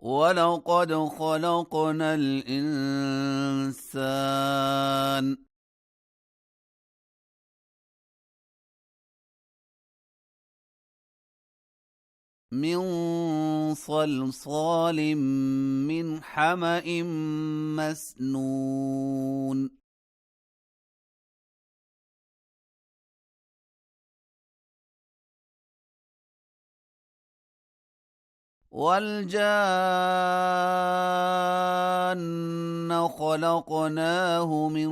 ولقد خلقنا الإنسان من صلصال من حمأ مسنون والجان خلقناه من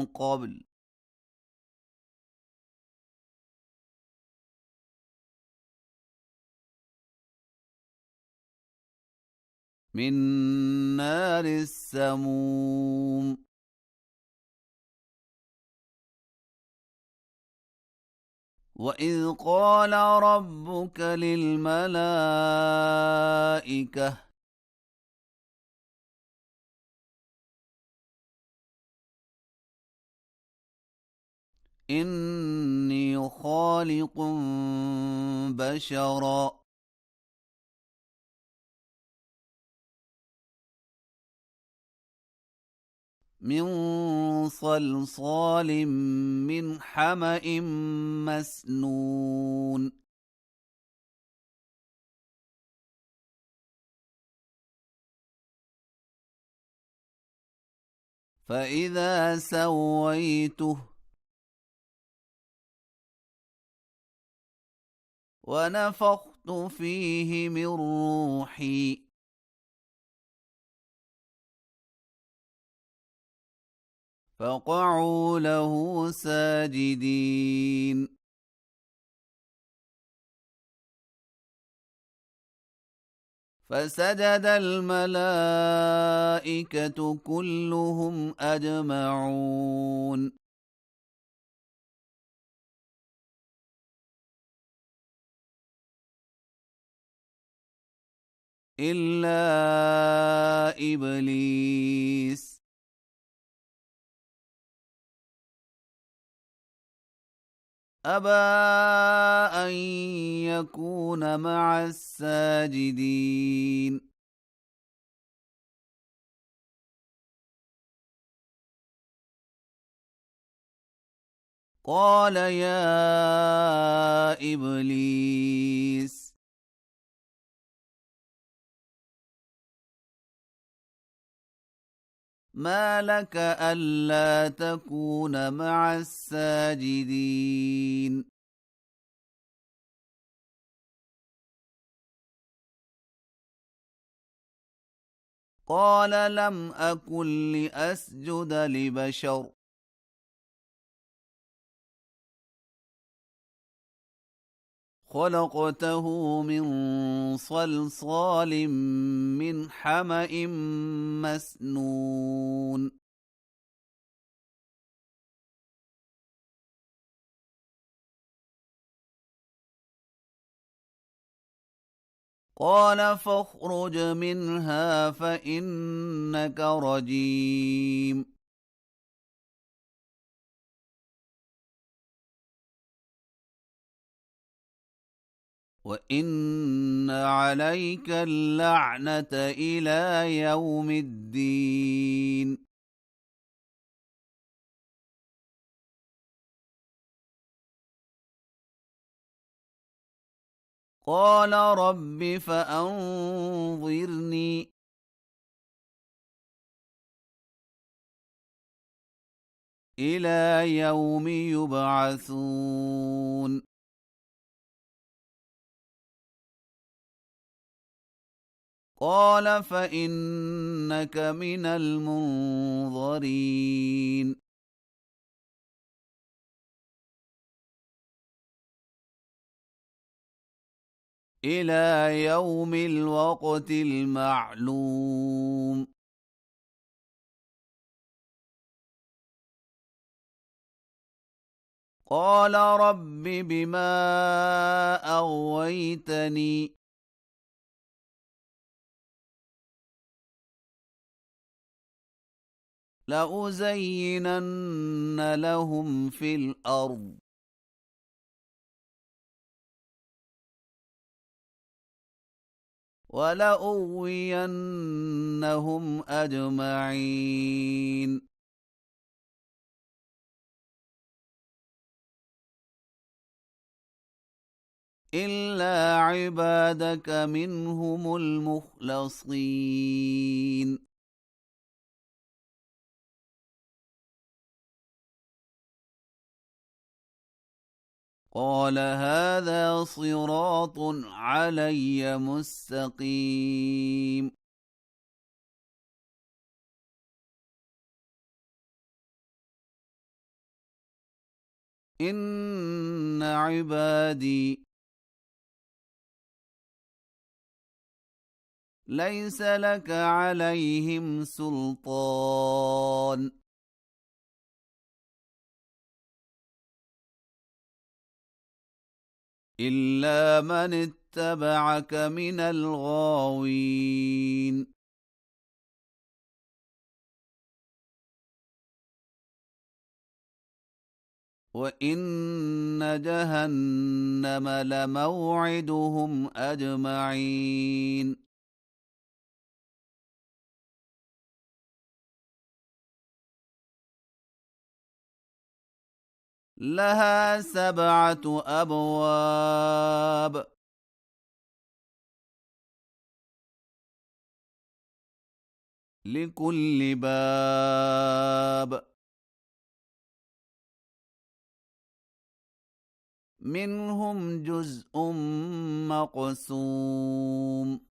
قبل من نار السموم وإذ قال ربك للملائكة إني خالق بشرا من صلصال من حمأ مسنون فإذا سويته ونفخت فيه من روحي فقعوا له ساجدين فسجد الملائكة كلهم أجمعون إلا إبليس أبى أن يكون مع الساجدين قال يا إبليس ما لك ألا تكون مع الساجدين قال لم أكن لأسجد لبشر خلقته من صلصال من حمأ مسنون قال فاخرج منها فإنك رجيم وإن عليك اللعنة إلى يوم الدين قال رب فأنظرني إلى يوم يبعثون قال فإنك من المنظرين إلى يوم الوقت المعلوم قال رب بما أغويتني لأزينن لهم في الأرض ولأغوينهم أجمعين إلا عبادك منهم المخلصين. قال هذا صراط علي مستقيم. إن عبادي ليس لك عليهم سلطان إلا من اتبعك من الغاوين. وإن جهنم لموعدهم أجمعين. لها 7 أبواب لكل باب منهم جزء مقسوم.